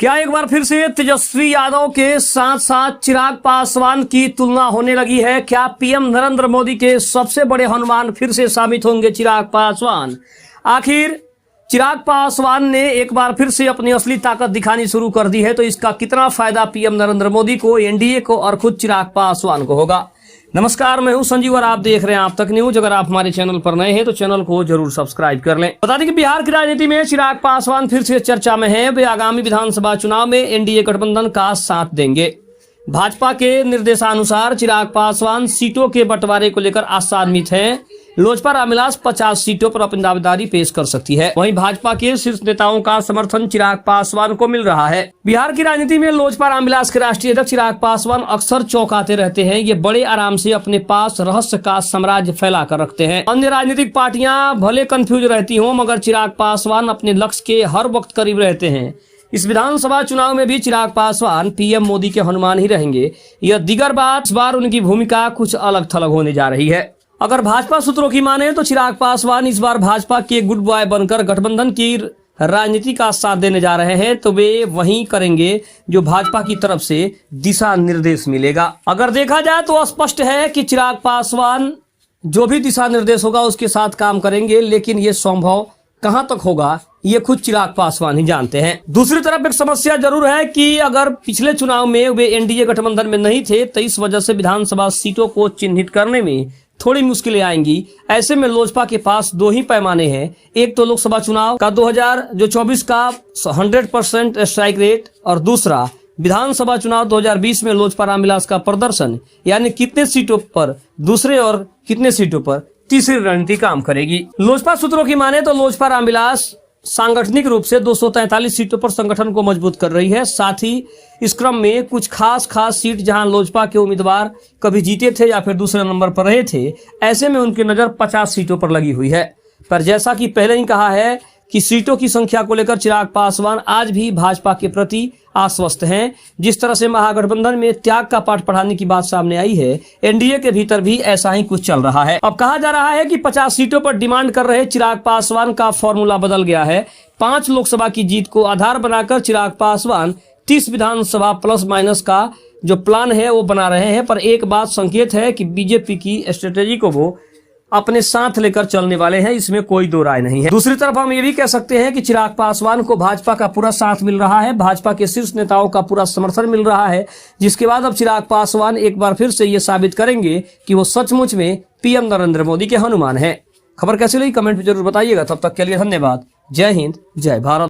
क्या एक बार फिर से तेजस्वी यादव के साथ साथ चिराग पासवान की तुलना होने लगी है? क्या पीएम नरेंद्र मोदी के सबसे बड़े हनुमान फिर से साबित होंगे चिराग पासवान? आखिर चिराग पासवान ने एक बार फिर से अपनी असली ताकत दिखानी शुरू कर दी है, तो इसका कितना फायदा पीएम नरेंद्र मोदी को, एनडीए को और खुद चिराग पासवान को होगा? नमस्कार, मैं हूं संजीव और आप देख रहे हैं आप तक न्यूज। अगर आप हमारे चैनल पर नए हैं तो चैनल को जरूर सब्सक्राइब कर लें। बता दें कि बिहार की राजनीति में चिराग पासवान फिर से चर्चा में हैं। वे आगामी विधानसभा चुनाव में एनडीए गठबंधन का साथ देंगे। भाजपा के निर्देशानुसार चिराग पासवान सीटों के बंटवारे को लेकर आशान्वित हैं। लोजपा रामविलास 50 सीटों पर अपनी दावेदारी पेश कर सकती है। वहीं भाजपा के शीर्ष नेताओं का समर्थन चिराग पासवान को मिल रहा है। बिहार की राजनीति में लोजपा रामविलास के राष्ट्रीय अध्यक्ष चिराग पासवान अक्सर चौंकाते रहते हैं। ये बड़े आराम से अपने पास रहस्य का साम्राज्य फैला कर रखते हैं। अन्य राजनीतिक पार्टियां भले कंफ्यूज रहती हों, मगर चिराग पासवान अपने लक्ष्य के हर वक्त करीब रहते हैं। इस विधानसभा चुनाव में भी चिराग पासवान पीएम मोदी के हनुमान ही रहेंगे। यह दीगर बात, इस बार उनकी भूमिका कुछ अलग थलग होने जा रही है। अगर भाजपा सूत्रों की माने तो चिराग पासवान इस बार भाजपा के गुड बॉय बनकर गठबंधन की राजनीति का साथ देने जा रहे हैं, तो वे वही करेंगे जो भाजपा की तरफ से दिशा निर्देश मिलेगा। अगर देखा जाए तो स्पष्ट है कि चिराग पासवान जो भी दिशा निर्देश होगा उसके साथ काम करेंगे, लेकिन ये संभव कहां तक होगा ये खुद चिराग पासवान ही जानते हैं। दूसरी तरफ एक समस्या जरूर है कि अगर पिछले चुनाव में वे एनडीए गठबंधन में नहीं थे, तो इस वजह से विधानसभा सीटों को चिन्हित करने में थोड़ी मुश्किलें आएंगी। ऐसे में लोजपा के पास दो ही पैमाने हैं, एक तो लोकसभा चुनाव का 2024 का 100% स्ट्राइक रेट, और दूसरा विधानसभा चुनाव 2020 में लोजपा रामविलास का प्रदर्शन, यानी कितने सीटों पर दूसरे और कितने सीटों पर तीसरी रणनीति काम करेगी। लोजपा सूत्रों की माने तो लोजपा रामविलास सांगठनिक रूप से 243 सीटों पर संगठन को मजबूत कर रही है। साथ ही इस क्रम में कुछ खास सीट जहां लोजपा के उम्मीदवार कभी जीते थे या फिर दूसरे नंबर पर रहे थे, ऐसे में उनकी नजर 50 सीटों पर लगी हुई है। पर जैसा कि पहले ही कहा है कि सीटों की संख्या को लेकर चिराग पासवान आज भी भाजपा के प्रति आश्वस्त हैं। जिस तरह से महागठबंधन में त्याग का पाठ पढ़ाने की बात सामने आई है, एनडीए के भीतर भी ऐसा ही कुछ चल रहा है। अब कहा जा रहा है कि 50 सीटों पर डिमांड कर रहे चिराग पासवान का फॉर्मूला बदल गया है। 5 लोकसभा की जीत को आधार बनाकर चिराग पासवान 30 विधानसभा प्लस माइनस का जो प्लान है वो बना रहे हैं। पर एक बात संकेत है कि बीजेपी की स्ट्रेटेजी को वो अपने साथ लेकर चलने वाले हैं, इसमें कोई दो राय नहीं है। दूसरी तरफ हम ये भी कह सकते हैं कि चिराग पासवान को भाजपा का पूरा साथ मिल रहा है, भाजपा के शीर्ष नेताओं का पूरा समर्थन मिल रहा है, जिसके बाद अब चिराग पासवान एक बार फिर से ये साबित करेंगे कि वो सचमुच में पीएम नरेंद्र मोदी के हनुमान है। खबर कैसी लगी कमेंट में जरूर बताइएगा। तब तक के लिए धन्यवाद। जय हिंद, जय भारत।